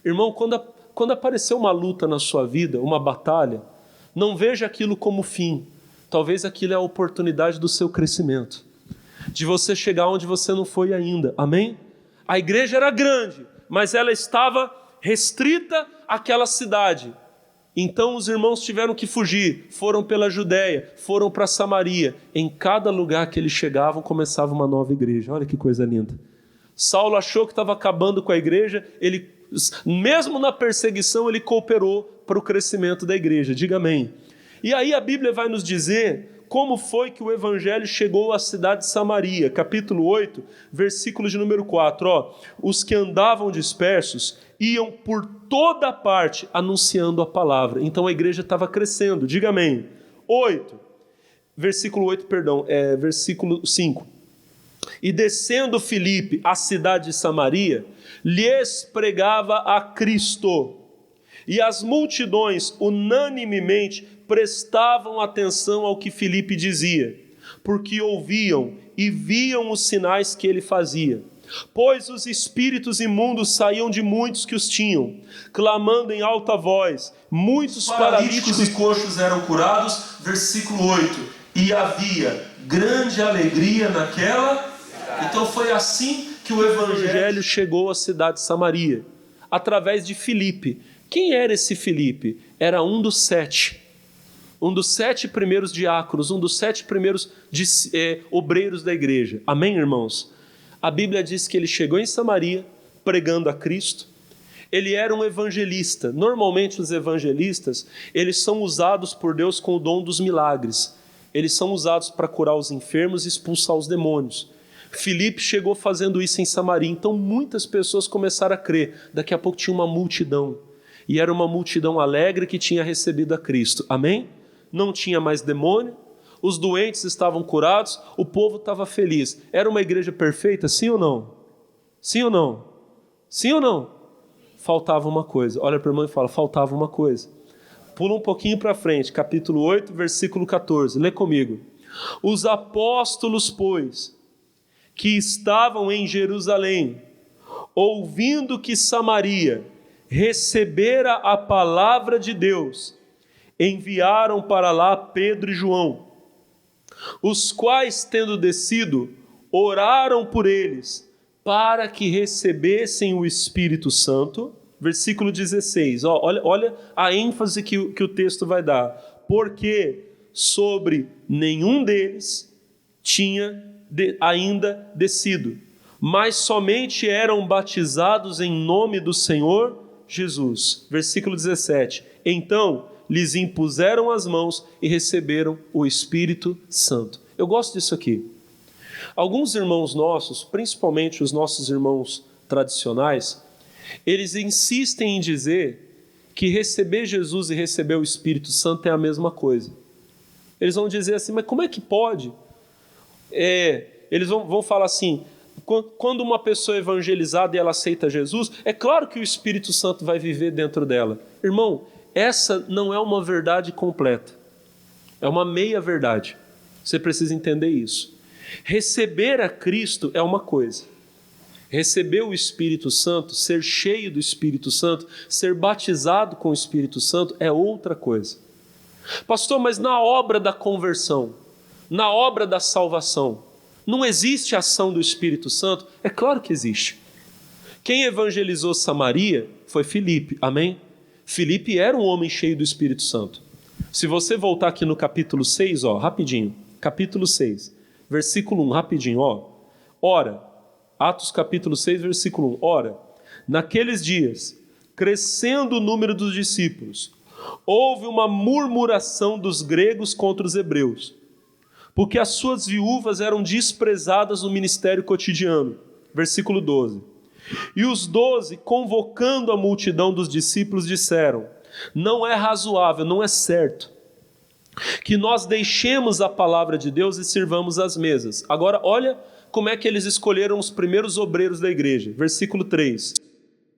Irmão, quando aparecer uma luta na sua vida, uma batalha, não veja aquilo como fim. Talvez aquilo é a oportunidade do seu crescimento, de você chegar onde você não foi ainda, amém? A igreja era grande, mas ela estava restrita àquela cidade. Então os irmãos tiveram que fugir, foram pela Judéia, foram para Samaria. Em cada lugar que eles chegavam, começava uma nova igreja. Olha que coisa linda. Saulo achou que estava acabando com a igreja, ele, mesmo na perseguição, ele cooperou para o crescimento da igreja. Diga amém. E aí a Bíblia vai nos dizer como foi que o evangelho chegou à cidade de Samaria. Capítulo 8, versículo de número 4. Os que andavam dispersos iam por toda parte anunciando a palavra. Então a igreja estava crescendo. Diga amém. Versículo 5. E descendo Filipe à cidade de Samaria, lhes pregava a Cristo. E as multidões unanimemente prestavam atenção ao que Filipe dizia, porque ouviam e viam os sinais que ele fazia. Pois os espíritos imundos saíam de muitos que os tinham, clamando em alta voz. Muitos paralíticos e coxos eram curados. Versículo 8. E havia grande alegria naquela. Então foi assim que o evangelho chegou à cidade de Samaria, através de Filipe. Quem era esse Filipe? Era um dos 7 primeiros diáconos, um dos 7 primeiros obreiros da igreja. Amém, irmãos? A Bíblia diz que ele chegou em Samaria pregando a Cristo. Ele era um evangelista. Normalmente os evangelistas, eles são usados por Deus com o dom dos milagres. Eles são usados para curar os enfermos e expulsar os demônios. Filipe chegou fazendo isso em Samaria, então muitas pessoas começaram a crer. Daqui a pouco tinha uma multidão, e era uma multidão alegre que tinha recebido a Cristo. Amém? Não tinha mais demônio, os doentes estavam curados, o povo estava feliz. Era uma igreja perfeita, sim ou não? Sim ou não? Sim ou não? Faltava uma coisa. Olha para o irmão e fala, faltava uma coisa. Pula um pouquinho para frente, capítulo 8, versículo 14. Lê comigo. Os apóstolos, pois, que estavam em Jerusalém, ouvindo que Samaria recebera a palavra de Deus, enviaram para lá Pedro e João, os quais, tendo descido, oraram por eles, para que recebessem o Espírito Santo. Versículo 16, olha a ênfase que o texto vai dar. Porque sobre nenhum deles tinha ainda descido, mas somente eram batizados em nome do Senhor Jesus. Versículo 17, então lhes impuseram as mãos e receberam o Espírito Santo. Eu gosto disso aqui. Alguns irmãos nossos, principalmente os nossos irmãos tradicionais, eles insistem em dizer que receber Jesus e receber o Espírito Santo é a mesma coisa. Eles vão dizer assim, mas como é que pode? Eles vão falar assim, quando uma pessoa é evangelizada e ela aceita Jesus, é claro que o Espírito Santo vai viver dentro dela. Irmão, essa não é uma verdade completa. É uma meia verdade. Você precisa entender isso. Receber a Cristo é uma coisa. Receber o Espírito Santo, ser cheio do Espírito Santo, ser batizado com o Espírito Santo é outra coisa. Pastor, mas na obra da conversão, na obra da salvação, não existe ação do Espírito Santo? É claro que existe. Quem evangelizou Samaria foi Filipe, amém? Filipe era um homem cheio do Espírito Santo. Se você voltar aqui no capítulo 6, rapidinho, capítulo 6, versículo 1, rapidinho, ora, Atos capítulo 6, versículo 1. Ora, naqueles dias, crescendo o número dos discípulos, houve uma murmuração dos gregos contra os hebreus, porque as suas viúvas eram desprezadas no ministério cotidiano. Versículo 12. E os 12, convocando a multidão dos discípulos, disseram: não é razoável, não é certo, que nós deixemos a palavra de Deus e sirvamos as mesas. Agora, olha como é que eles escolheram os primeiros obreiros da igreja. Versículo 3.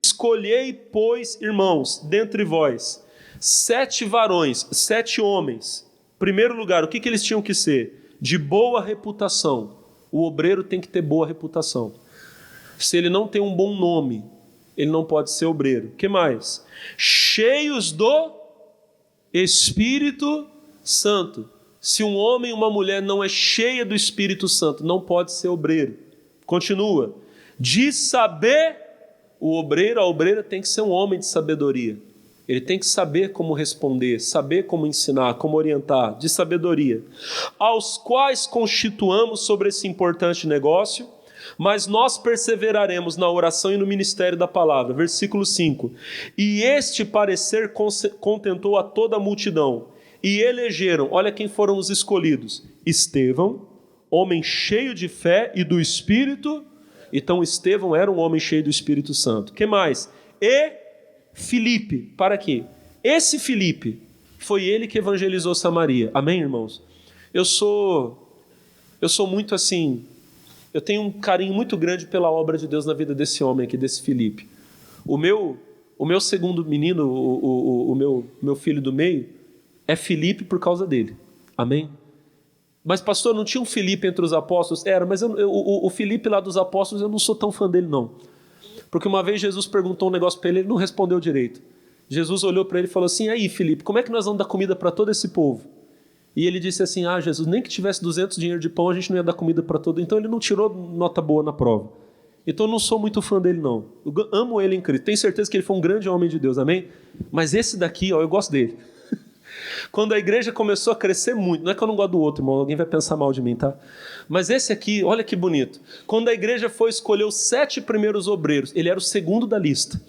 Escolhei, pois, irmãos, dentre vós, 7 varões, 7 homens. Primeiro lugar, o que eles tinham que ser? De boa reputação. O obreiro tem que ter boa reputação. Se ele não tem um bom nome, ele não pode ser obreiro. O que mais? Cheios do Espírito Santo. Se um homem e uma mulher não é cheia do Espírito Santo, não pode ser obreiro. Continua. De saber, o obreiro, a obreira tem que ser um homem de sabedoria. Ele tem que saber como responder, saber como ensinar, como orientar, de sabedoria. Aos quais constituamos sobre esse importante negócio, mas nós perseveraremos na oração e no ministério da palavra. Versículo 5. E este parecer contentou a toda a multidão. E elegeram, olha quem foram os escolhidos: Estevão, homem cheio de fé e do Espírito. Então Estevão era um homem cheio do Espírito Santo. Que mais? E Filipe. Para quê? Esse Filipe foi ele que evangelizou Samaria. Amém, irmãos? Eu sou muito assim, eu tenho um carinho muito grande pela obra de Deus na vida desse homem aqui, desse Filipe. O meu segundo menino, o meu filho do meio, é Filipe por causa dele. Amém? Mas pastor, não tinha um Filipe entre os apóstolos? Era, mas o Filipe lá dos apóstolos, eu não sou tão fã dele não. Porque uma vez Jesus perguntou um negócio para ele, ele não respondeu direito. Jesus olhou para ele e falou assim: aí Filipe, como é que nós vamos dar comida para todo esse povo? E ele disse assim: Jesus, nem que tivesse 200 dinheiro de pão, a gente não ia dar comida para todo. Então ele não tirou nota boa na prova. Então eu não sou muito fã dele não. Eu amo ele em Cristo. Tenho certeza que ele foi um grande homem de Deus, amém? Mas esse daqui, eu gosto dele. Quando a igreja começou a crescer muito, não é que eu não gosto do outro, irmão, alguém vai pensar mal de mim, tá? Mas esse aqui, olha que bonito. Quando a igreja foi escolher os 7 primeiros obreiros, ele era o segundo da lista.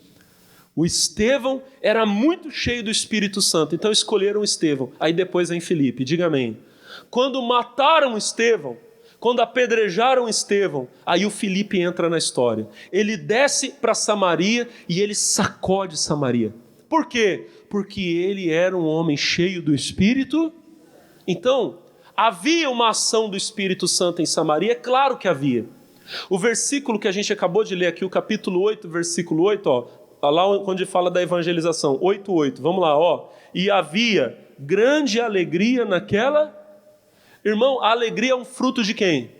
O Estevão era muito cheio do Espírito Santo, então escolheram Estevão. Aí depois vem Filipe, diga amém. Quando mataram Estevão, quando apedrejaram Estevão, aí o Filipe entra na história. Ele desce para Samaria e ele sacode Samaria. Por quê? Porque ele era um homem cheio do Espírito. Então, havia uma ação do Espírito Santo em Samaria? É claro que havia. O versículo que a gente acabou de ler aqui, o capítulo 8, versículo 8, lá onde fala da evangelização, 8:8, vamos lá, e havia grande alegria naquela... Irmão, a alegria é um fruto de quem?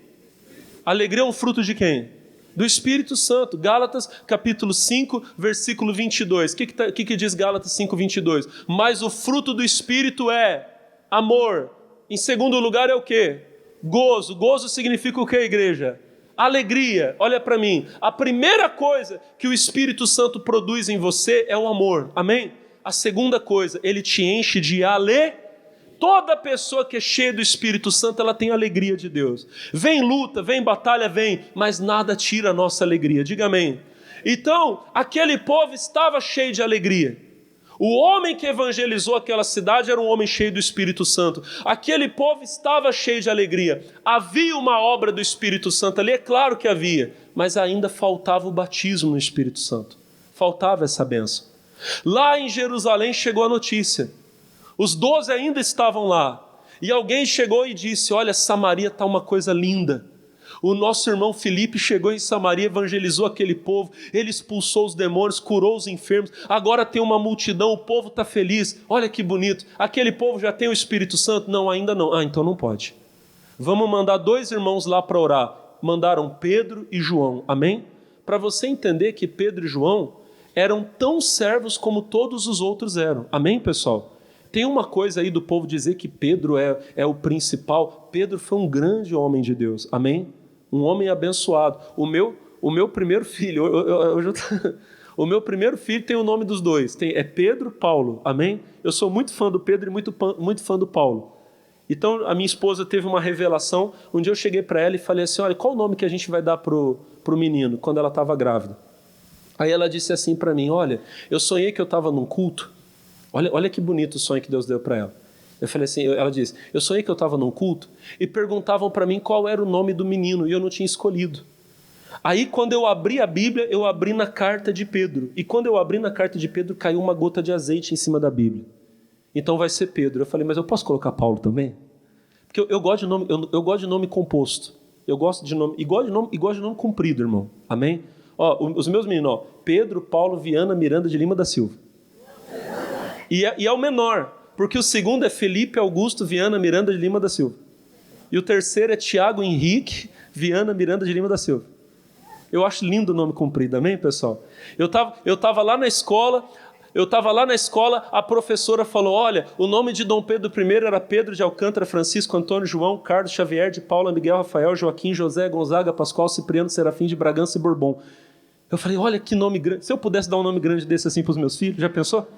Alegria é um fruto de quem? Do Espírito Santo. Gálatas capítulo 5, versículo 22. O que diz Gálatas 5, 22? Mas o fruto do Espírito é amor. Em segundo lugar é o quê? Gozo. Gozo significa o quê, igreja? Alegria. Olha para mim. A primeira coisa que o Espírito Santo produz em você é o amor. Amém? A segunda coisa, ele te enche de alegria. Toda pessoa que é cheia do Espírito Santo, ela tem a alegria de Deus. Vem luta, vem batalha, vem, mas nada tira a nossa alegria. Diga amém. Então, aquele povo estava cheio de alegria. O homem que evangelizou aquela cidade era um homem cheio do Espírito Santo. Aquele povo estava cheio de alegria. Havia uma obra do Espírito Santo ali, é claro que havia, mas ainda faltava o batismo no Espírito Santo. Faltava essa bênção. Lá em Jerusalém chegou a notícia. Os 12 ainda estavam lá. E alguém chegou e disse: olha, Samaria está uma coisa linda. O nosso irmão Filipe chegou em Samaria, evangelizou aquele povo, ele expulsou os demônios, curou os enfermos, agora tem uma multidão, o povo está feliz. Olha que bonito. Aquele povo já tem o Espírito Santo? Não, ainda não. Então não pode. Vamos mandar 2 irmãos lá para orar. Mandaram Pedro e João. Amém? Para você entender que Pedro e João eram tão servos como todos os outros eram. Amém, pessoal? Tem uma coisa aí do povo dizer que Pedro é o principal. Pedro foi um grande homem de Deus, amém? Um homem abençoado. O meu primeiro filho, o meu primeiro filho tem o nome dos dois, é Pedro Paulo, amém? Eu sou muito fã do Pedro e muito fã do Paulo. Então a minha esposa teve uma revelação, um dia eu cheguei para ela e falei assim: olha, qual o nome que a gente vai dar pro menino, quando ela estava grávida? Aí ela disse assim para mim: olha, eu sonhei que eu estava num culto. Olha que bonito o sonho que Deus deu para ela. Eu falei assim, ela disse: eu sonhei que eu estava num culto e perguntavam para mim qual era o nome do menino e eu não tinha escolhido. Aí quando eu abri a Bíblia, eu abri na carta de Pedro. E quando eu abri na carta de Pedro, caiu uma gota de azeite em cima da Bíblia. Então vai ser Pedro. Eu falei: mas eu posso colocar Paulo também? Porque eu gosto de nome, eu gosto de nome composto. Eu gosto de nome, e gosto de nome comprido, irmão. Amém? Ó, os meus meninos, ó, Pedro, Paulo, Viana, Miranda de Lima da Silva. E é o menor, porque o segundo é Felipe Augusto Viana Miranda de Lima da Silva. E o terceiro é Tiago Henrique Viana Miranda de Lima da Silva. Eu acho lindo o nome comprido, amém, pessoal? Eu tava lá na escola, a professora falou: olha, o nome de Dom Pedro I era Pedro de Alcântara, Francisco, Antônio, João, Carlos, Xavier, de Paula, Miguel, Rafael, Joaquim, José, Gonzaga, Pascoal, Cipriano, Serafim, de Bragança e Bourbon. Eu falei: olha que nome grande. Se eu pudesse dar um nome grande desse assim para os meus filhos, já pensou?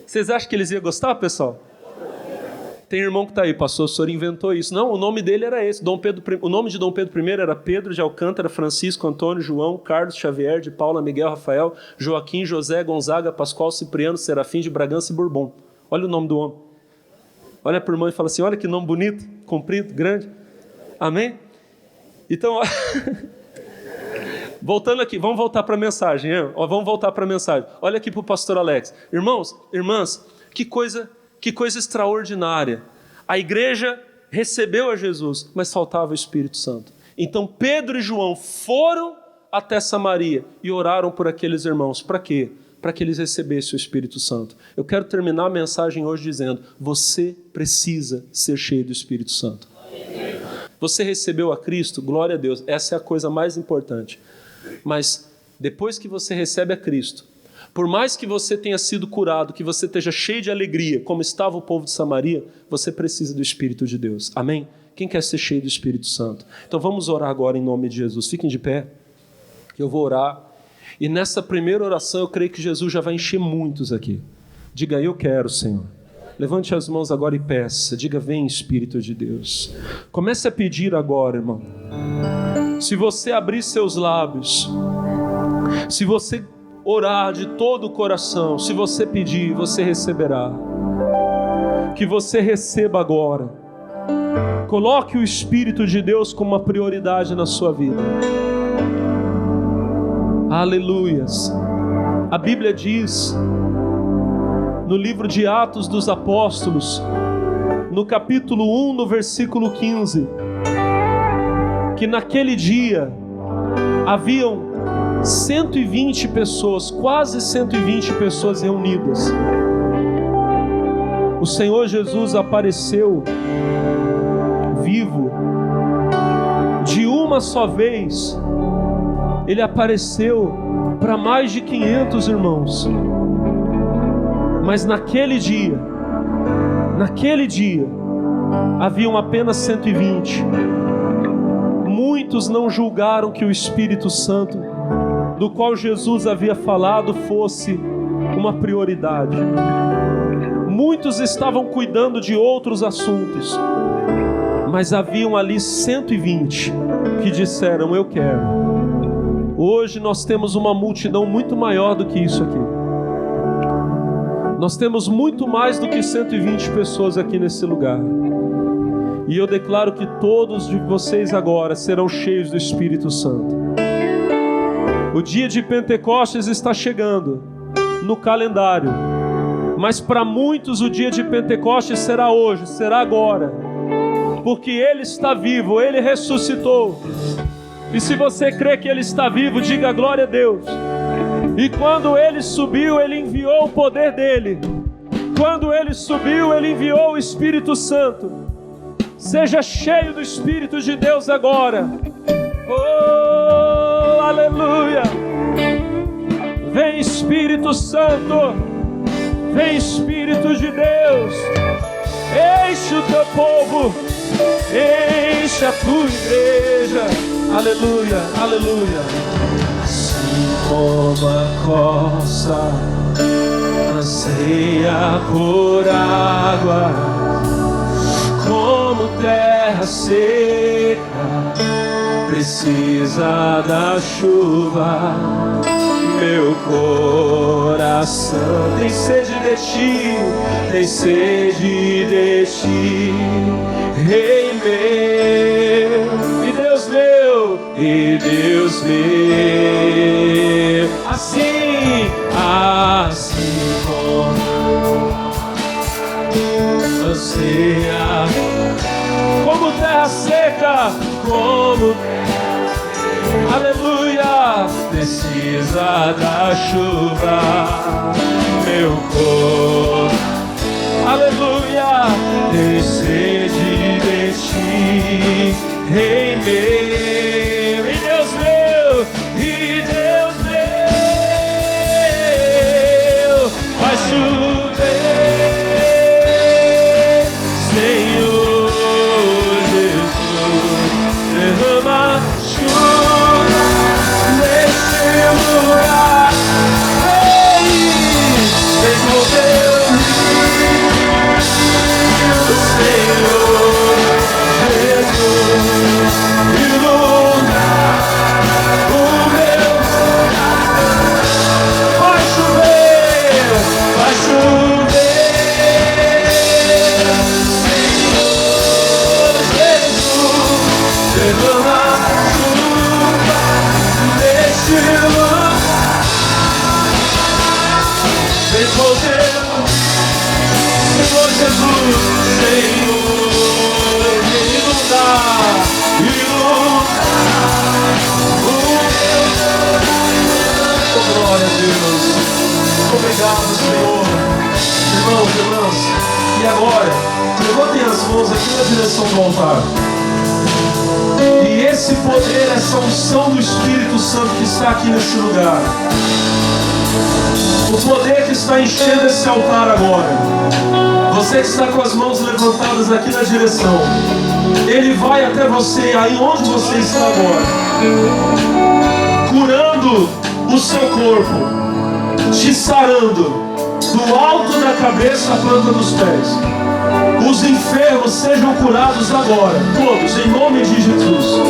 Vocês acham que eles iam gostar, pessoal? Tem irmão que está aí: pastor, o senhor inventou isso. Não, o nome dele era esse. O nome de Dom Pedro I era Pedro de Alcântara, Francisco, Antônio, João, Carlos, Xavier, de Paula, Miguel, Rafael, Joaquim, José, Gonzaga, Pascoal, Cipriano, Serafim, de Bragança e Bourbon. Olha o nome do homem. Olha para o irmão e fala assim: olha que nome bonito, comprido, grande. Amém? Então, voltando aqui, vamos voltar para a mensagem. Vamos voltar para a mensagem. Olha aqui para o pastor Alex. Irmãos, irmãs, que coisa extraordinária. A igreja recebeu a Jesus, mas faltava o Espírito Santo. Então Pedro e João foram até Samaria e oraram por aqueles irmãos. Para quê? Para que eles recebessem o Espírito Santo. Eu quero terminar a mensagem hoje dizendo: você precisa ser cheio do Espírito Santo. Você recebeu a Cristo? Glória a Deus. Essa é a coisa mais importante. Mas depois que você recebe a Cristo, por mais que você tenha sido curado, que você esteja cheio de alegria, como estava o povo de Samaria, você precisa do Espírito de Deus. Amém? Quem quer ser cheio do Espírito Santo? Então vamos orar agora em nome de Jesus. Fiquem de pé. Eu vou orar. E nessa primeira oração eu creio que Jesus já vai encher muitos aqui. Diga: eu quero, Senhor. Levante as mãos agora e peça. Diga: vem, Espírito de Deus. Comece a pedir agora, irmão. Se você abrir seus lábios, se você orar de todo o coração, se você pedir, você receberá. Que você receba agora. Coloque o Espírito de Deus como uma prioridade na sua vida. Aleluias. A Bíblia diz, no livro de Atos dos Apóstolos, no capítulo 1, no versículo 15, que naquele dia haviam 120 pessoas, quase 120 pessoas reunidas. O Senhor Jesus apareceu vivo uma só vez, ele apareceu para mais de 500 irmãos. Mas naquele dia, haviam apenas 120. Muitos não julgaram que o Espírito Santo, do qual Jesus havia falado, fosse uma prioridade. Muitos estavam cuidando de outros assuntos, mas haviam ali 120 que disseram: eu quero. Hoje nós temos uma multidão muito maior do que isso aqui. Nós temos muito mais do que 120 pessoas aqui nesse lugar. E eu declaro que todos de vocês agora serão cheios do Espírito Santo. O dia de Pentecostes está chegando no calendário, mas para muitos o dia de Pentecostes será hoje, será agora, porque Ele está vivo, Ele ressuscitou. E se você crê que Ele está vivo, diga glória a Deus. E quando Ele subiu, Ele enviou o poder dEle. Quando Ele subiu, Ele enviou o Espírito Santo. Seja cheio do Espírito de Deus agora. Oh, aleluia. Vem Espírito Santo, vem Espírito de Deus. Enche o teu povo, enche a tua igreja. Aleluia, aleluia. Assim como a costa anseia por água, como terra seca precisa da chuva, meu coração tem sede de ti, tem sede de ti, Rei meu, e Deus meu, e Deus meu. Assim como anseia, como terra seca, como, aleluia, precisa da chuva, meu corpo, aleluia, tem sede de ti, Rei meu, e Deus meu, e Deus meu, vai chover, Senhor Jesus, derrama chuva nesse lugar. Vem mover o rio, Senhor Jesus, iluminar o meu coração. Vai chover, vai chover, Senhor Jesus, derrama chuva neste lugar. Vem poder, Senhor Jesus, Senhor, inundar o meu coração. Oh, glória a Deus. Obrigado, Senhor. Irmãos, irmãs, e agora, levantem as mãos aqui na direção do altar. E esse poder, essa unção do Espírito Santo que está aqui nesse lugar, o poder que está enchendo esse altar agora, você que está com as mãos levantadas aqui na direção, ele vai até você, aí onde você está agora, curando o seu corpo, te sarando, do alto da cabeça à planta dos pés. Os enfermos sejam curados agora, todos, em nome de Jesus.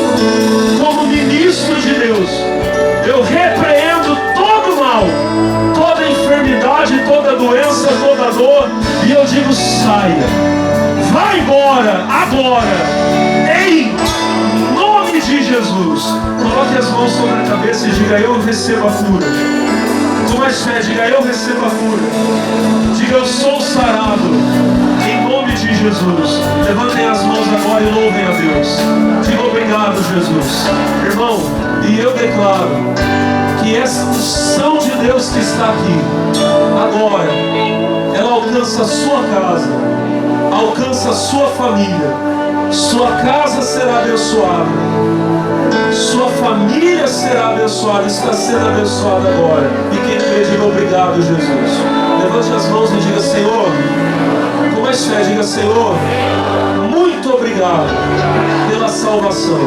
Como ministro de Deus, eu repreendo todo mal, toda enfermidade, toda doença, toda dor, e eu digo: saia, vai embora, agora, em nome de Jesus. Coloque as mãos sobre a cabeça e diga: eu recebo a cura. Com mais fé, diga: eu recebo a cura. Diga: eu sou sarado, em nome de Jesus. Levantem as mãos agora e louvem a Deus. Diga: obrigado, Jesus. Irmão, e eu declaro que essa unção de Deus que está aqui agora, ela alcança a sua casa, alcança a sua família. Sua casa será abençoada, Sua família será abençoada, está sendo abençoada agora. E quem crê, diga obrigado, Jesus. Levante as mãos e diga: Senhor, com mais fé, diga: Senhor, muito obrigado pela salvação.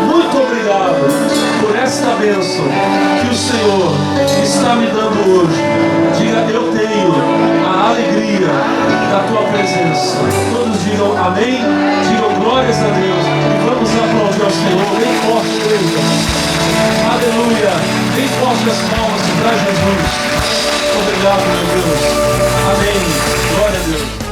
Muito obrigado por esta bênção que o Senhor está me dando hoje. Diga: eu tenho a alegria da tua presença. Todos digam amém, digam glórias a Deus. E vamos aplaudir ao Senhor bem forte, igreja. Aleluia. Bem forte as palmas para Jesus. Obrigado, meu Deus. Amém. Glória a Deus.